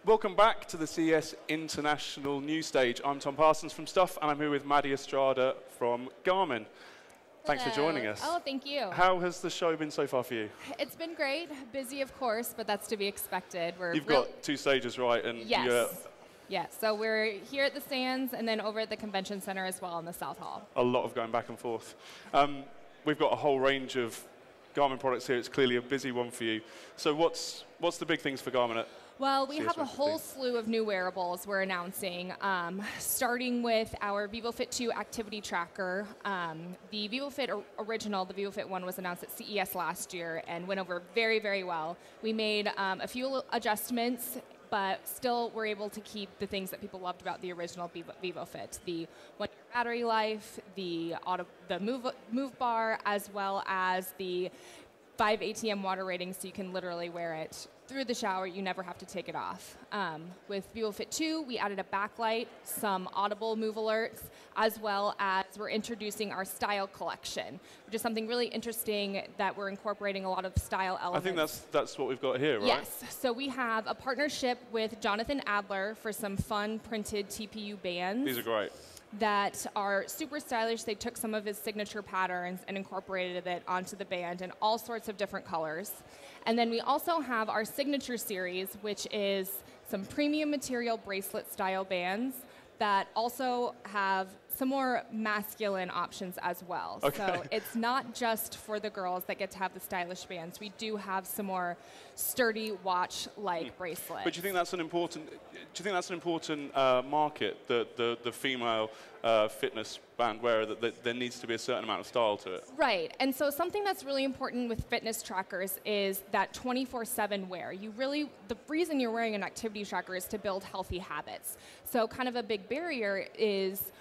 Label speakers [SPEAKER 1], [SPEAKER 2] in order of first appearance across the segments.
[SPEAKER 1] Welcome back to the CES International News Stage. I'm Tom Parsons from Stuff, and I'm here with Maddie Estrada from Garmin. Thanks for joining us.
[SPEAKER 2] Oh, thank you.
[SPEAKER 1] How has the show been so far for you?
[SPEAKER 2] It's been great. Busy, of course, but that's to be expected.
[SPEAKER 1] You've got two stages, right? And
[SPEAKER 2] yes. Yeah, so we're here at the stands and then over at the convention center as well in the South Hall.
[SPEAKER 1] A lot of going back and forth. We've got a whole range of Garmin products here. It's clearly a busy one for you. So what's the big things for Garmin at
[SPEAKER 2] Well, we have a whole slew of new wearables we're announcing, starting with our VivoFit 2 activity tracker. The VivoFit original, the VivoFit 1, was announced at CES last year and went over very, very well. We made a few adjustments, but still were able to keep the things that people loved about the original VivoFit. The 1-year battery life, the move bar, as well as the 5 ATM water rating, so you can literally wear it through the shower. You never have to take it off. With VivoFit 2, we added a backlight, some audible move alerts, as well as we're introducing our style collection, which is something really interesting that we're incorporating a lot of style elements.
[SPEAKER 1] I think that's what we've got here, right?
[SPEAKER 2] Yes. So we have a partnership with Jonathan Adler for some fun printed TPU bands.
[SPEAKER 1] These are great.
[SPEAKER 2] That are super stylish. They took some of his signature patterns and incorporated it onto the band in all sorts of different colors. And then we also have our signature series, which is some premium material bracelet style bands that also have some more masculine options as well.
[SPEAKER 1] Okay.
[SPEAKER 2] So it's not just for the girls that get to have the stylish bands. We do have some more sturdy watch-like bracelets.
[SPEAKER 1] But do you think that's an important? Do you think that's an important market, the female fitness band wearer, that there needs to be a certain amount of style to it?
[SPEAKER 2] Right, and so something that's really important with fitness trackers is that 24/7 wear. The reason you're wearing an activity tracker is to build healthy habits. So kind of a big barrier is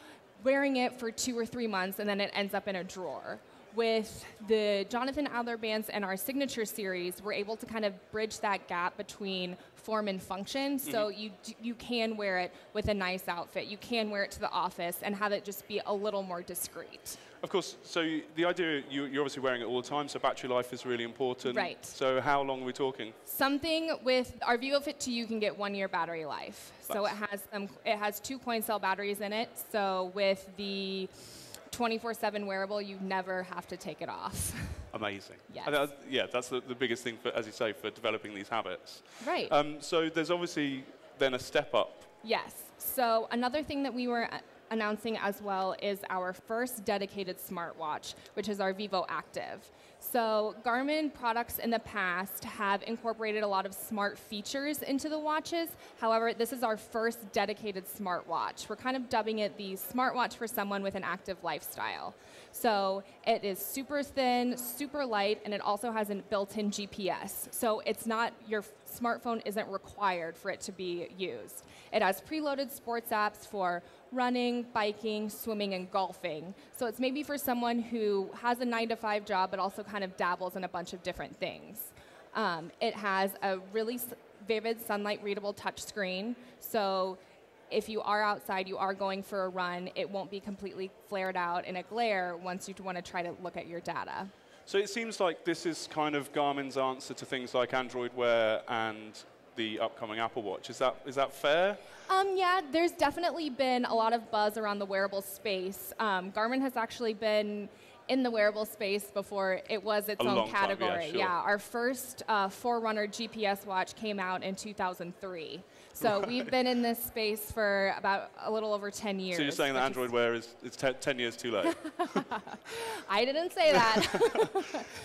[SPEAKER 2] wearing it for 2 or 3 months and then it ends up in a drawer. With the Jonathan Adler bands and our signature series, we're able to kind of bridge that gap between form and function. So you can wear it with a nice outfit. You can wear it to the office and have it just be a little more discreet.
[SPEAKER 1] Of course, so the idea, you're obviously wearing it all the time, so battery life is really important.
[SPEAKER 2] Right.
[SPEAKER 1] So how long are we talking?
[SPEAKER 2] Something with our VivoFit 2, you can get 1-year battery life. So it has 2 coin cell batteries in it. So with the 24/7 wearable, you never have to take it off.
[SPEAKER 1] Amazing.
[SPEAKER 2] Yes.
[SPEAKER 1] Yeah, that's the biggest thing, for, as you say, for developing these habits.
[SPEAKER 2] Right.
[SPEAKER 1] So there's obviously then a step up.
[SPEAKER 2] Yes. So another thing that we were announcing as well is our first dedicated smartwatch, which is our Vivoactive. So Garmin products in the past have incorporated a lot of smart features into the watches. However, this is our first dedicated smartwatch. We're kind of dubbing it the smartwatch for someone with an active lifestyle. So it is super thin, super light, and it also has a built-in GPS. So it's not, your smartphone isn't required for it to be used. It has preloaded sports apps for running, biking, swimming, and golfing. So it's maybe for someone who has a 9-to-5 job but also kind of dabbles in a bunch of different things. It has a really vivid sunlight readable touchscreen. So if you are outside, you are going for a run, it won't be completely flared out in a glare once you want to try to look at your data.
[SPEAKER 1] So it seems like this is kind of Garmin's answer to things like Android Wear and the upcoming Apple Watch. Is that fair?
[SPEAKER 2] Yeah, there's definitely been a lot of buzz around the wearable space. Garmin has actually been in the wearable space before it was its own category.
[SPEAKER 1] Time, yeah, sure.
[SPEAKER 2] Yeah, our first Forerunner GPS watch came out in 2003. So we've been in this space for about a little over 10 years.
[SPEAKER 1] So you're saying that Android Wear is 10 years too late?
[SPEAKER 2] I didn't say that.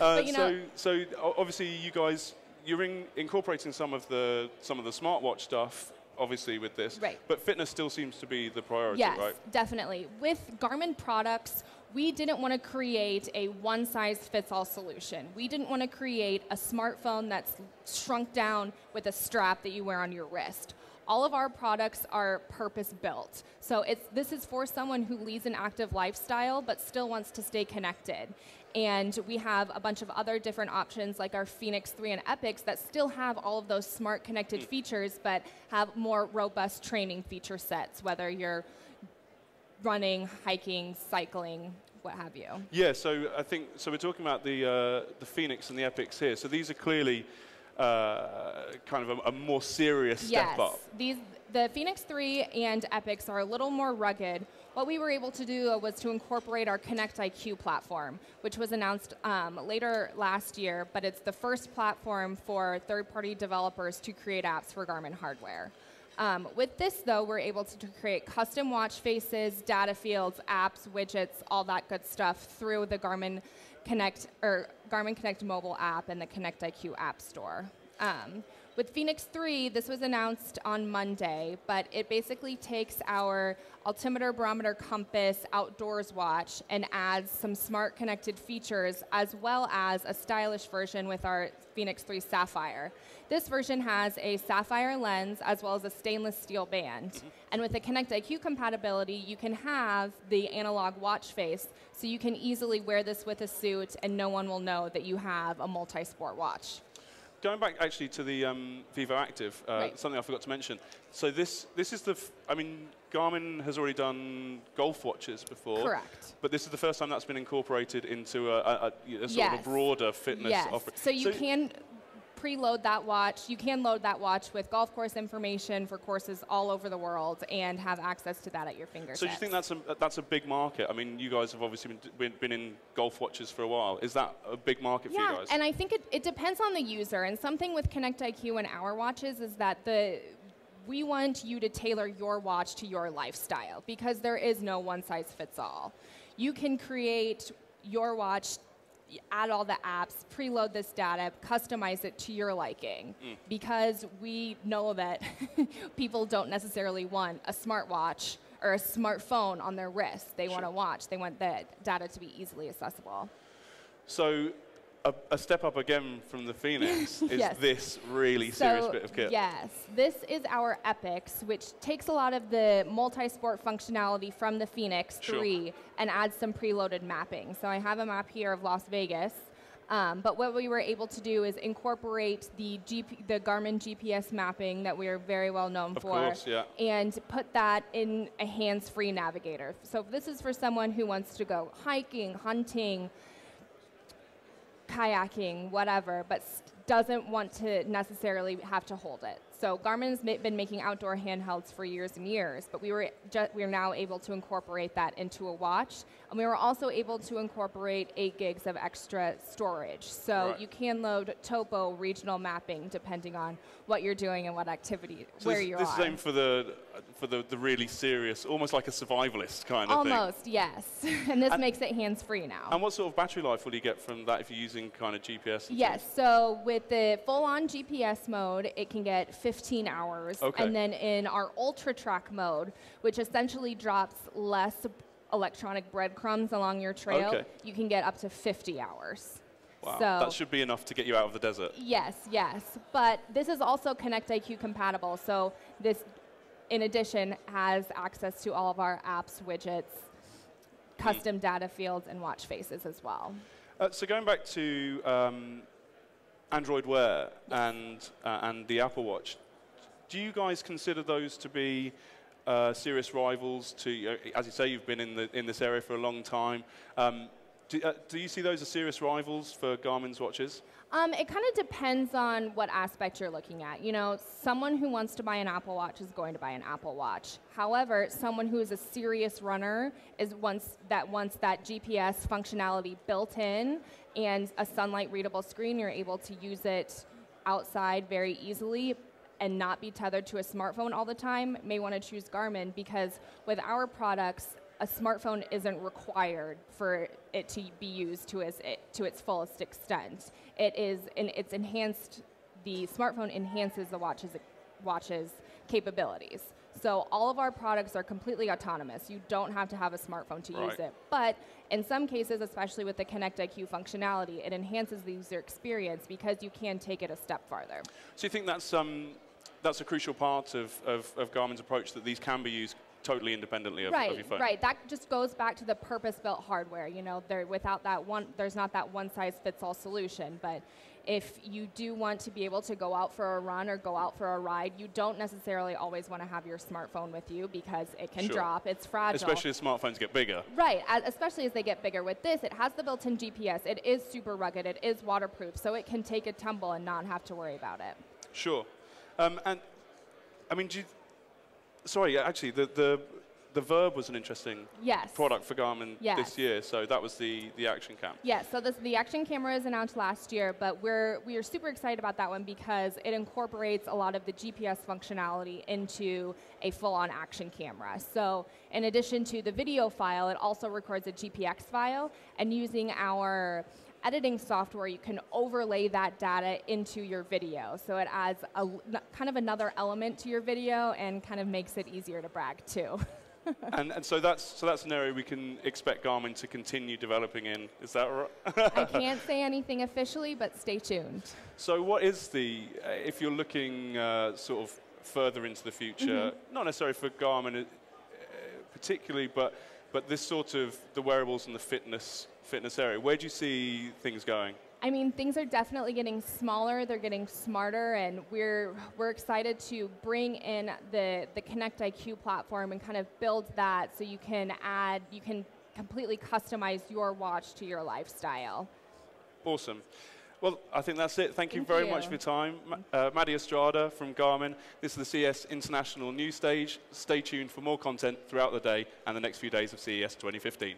[SPEAKER 2] But, you know,
[SPEAKER 1] so obviously you guys, you're incorporating some of the smartwatch stuff, obviously, with this.
[SPEAKER 2] Right.
[SPEAKER 1] But fitness still seems to be the priority,
[SPEAKER 2] yes,
[SPEAKER 1] right?
[SPEAKER 2] Yes, definitely. With Garmin products, we didn't want to create a one-size-fits-all solution. We didn't want to create a smartphone that's shrunk down with a strap that you wear on your wrist. All of our products are purpose-built. So this is for someone who leads an active lifestyle but still wants to stay connected. And we have a bunch of other different options like our Fenix 3 and Epics that still have all of those smart connected features but have more robust training feature sets, whether you're running, hiking, cycling, what have you.
[SPEAKER 1] Yeah, so I think, so we're talking about the Fenix and the Epics here. So these are clearly kind of a more serious step up.
[SPEAKER 2] The Fenix 3 and Epics are a little more rugged. What we were able to do was to incorporate our Connect IQ platform, which was announced later last year, but it's the first platform for third-party developers to create apps for Garmin hardware. With this, though, we're able to create custom watch faces, data fields, apps, widgets, all that good stuff through the Garmin Connect mobile app and the Connect IQ app store. With Fenix 3, this was announced on Monday, but it basically takes our altimeter, barometer, compass, outdoors watch and adds some smart connected features as well as a stylish version with our Fenix 3 Sapphire. This version has a sapphire lens as well as a stainless steel band. And with the Connect IQ compatibility, you can have the analog watch face, so you can easily wear this with a suit and no one will know that you have a multi-sport watch.
[SPEAKER 1] Going back actually to the Vivoactive, something I forgot to mention. So this is I mean, Garmin has already done golf watches before.
[SPEAKER 2] Correct.
[SPEAKER 1] But this is the first time that's been incorporated into a sort of a broader fitness offering.
[SPEAKER 2] So you can preload that watch. You can load that watch with golf course information for courses all over the world and have access to that at your fingertips.
[SPEAKER 1] So do you think that's a big market? I mean, you guys have obviously been in golf watches for a while. Is that a big market for you guys?
[SPEAKER 2] And I think it depends on the user. And something with Connect IQ and our watches is that we want you to tailor your watch to your lifestyle because there is no one size fits all. You can create your watch, add all the apps, preload this data, customize it to your liking. Because we know that people don't necessarily want a smartwatch or a smartphone on their wrist. They want a watch. They want the data to be easily accessible.
[SPEAKER 1] So a step up again from the Fenix is this really serious bit of kit.
[SPEAKER 2] Yes, this is our Epics, which takes a lot of the multi-sport functionality from the Fenix 3 and adds some preloaded mapping. So I have a map here of Las Vegas, but what we were able to do is incorporate the Garmin GPS mapping that we are very well known for, and put that in a hands-free navigator. So this is for someone who wants to go hiking, hunting, kayaking, whatever, but doesn't want to necessarily have to hold it. So Garmin's been making outdoor handhelds for years and years, but we are now able to incorporate that into a watch, and we were also able to incorporate 8 gigs of extra storage. So you can load topo regional mapping depending on what you're doing and what activity, where you're on.
[SPEAKER 1] This is aimed for the really serious, almost like a survivalist kind of thing.
[SPEAKER 2] Almost, yes. And this makes it hands-free now.
[SPEAKER 1] And what sort of battery life will you get from that if you're using kind of GPS?
[SPEAKER 2] Yes, so with the full-on GPS mode, it can get 15 hours. And then in our Ultra Track mode, which essentially drops less electronic breadcrumbs along your trail, you can get up to 50 hours.
[SPEAKER 1] Wow, that should be enough to get you out of the desert.
[SPEAKER 2] Yes, yes. But this is also Connect IQ compatible, so this, in addition, has access to all of our apps, widgets, custom data fields, and watch faces as well.
[SPEAKER 1] So going back to Android Wear and the Apple Watch, do you guys consider those to be serious rivals to, as you say, you've been in this area for a long time. Do you see those as serious rivals for Garmin's watches?
[SPEAKER 2] It kind of depends on what aspect you're looking at. You know, someone who wants to buy an Apple Watch is going to buy an Apple Watch. However, someone who is a serious runner is wants that GPS functionality built in and a sunlight readable screen. You're able to use it outside very easily and not be tethered to a smartphone all the time. May want to choose Garmin because with our products, a smartphone isn't required for it to be used to its fullest extent. It's enhanced. The smartphone enhances the watch's capabilities. So all of our products are completely autonomous. You don't have to have a smartphone to use it. But in some cases, especially with the Connect IQ functionality, it enhances the user experience because you can take it a step farther.
[SPEAKER 1] So you think that's a crucial part of Garmin's approach, that these can be used totally independently of your phone?
[SPEAKER 2] Right. That just goes back to the purpose-built hardware. You know, there's not that one-size-fits-all solution, but if you do want to be able to go out for a run or go out for a ride, you don't necessarily always want to have your smartphone with you because it can drop, it's fragile.
[SPEAKER 1] Especially as smartphones get bigger.
[SPEAKER 2] Right, especially as they get bigger. With this, it has the built-in GPS, it is super rugged, it is waterproof, so it can take a tumble and not have to worry about it.
[SPEAKER 1] Sure. And, I mean, sorry, actually, the Verb was an interesting product for Garmin this year, so that was the action cam.
[SPEAKER 2] Yes, so the action camera was announced last year, but we are super excited about that one because it incorporates a lot of the GPS functionality into a full-on action camera. So in addition to the video file, it also records a GPX file, and using our editing software, you can overlay that data into your video. So it adds kind of another element to your video and kind of makes it easier to brag too.
[SPEAKER 1] and so that's an area we can expect Garmin to continue developing in. Is that right?
[SPEAKER 2] I can't say anything officially, but stay tuned.
[SPEAKER 1] So what is if you're looking sort of further into the future, not necessarily for Garmin particularly, but this sort of the wearables and the fitness area, where do you see things going?
[SPEAKER 2] I mean, things are definitely getting smaller, they're getting smarter, and we're excited to bring in the Connect IQ platform and kind of build that so you can completely customize your watch to your lifestyle. Awesome.
[SPEAKER 1] Well, I think that's it. Thank you very much for your time. Maddie Estrada from Garmin. This is the CES International News Stage. Stay tuned for more content throughout the day and the next few days of CES 2015.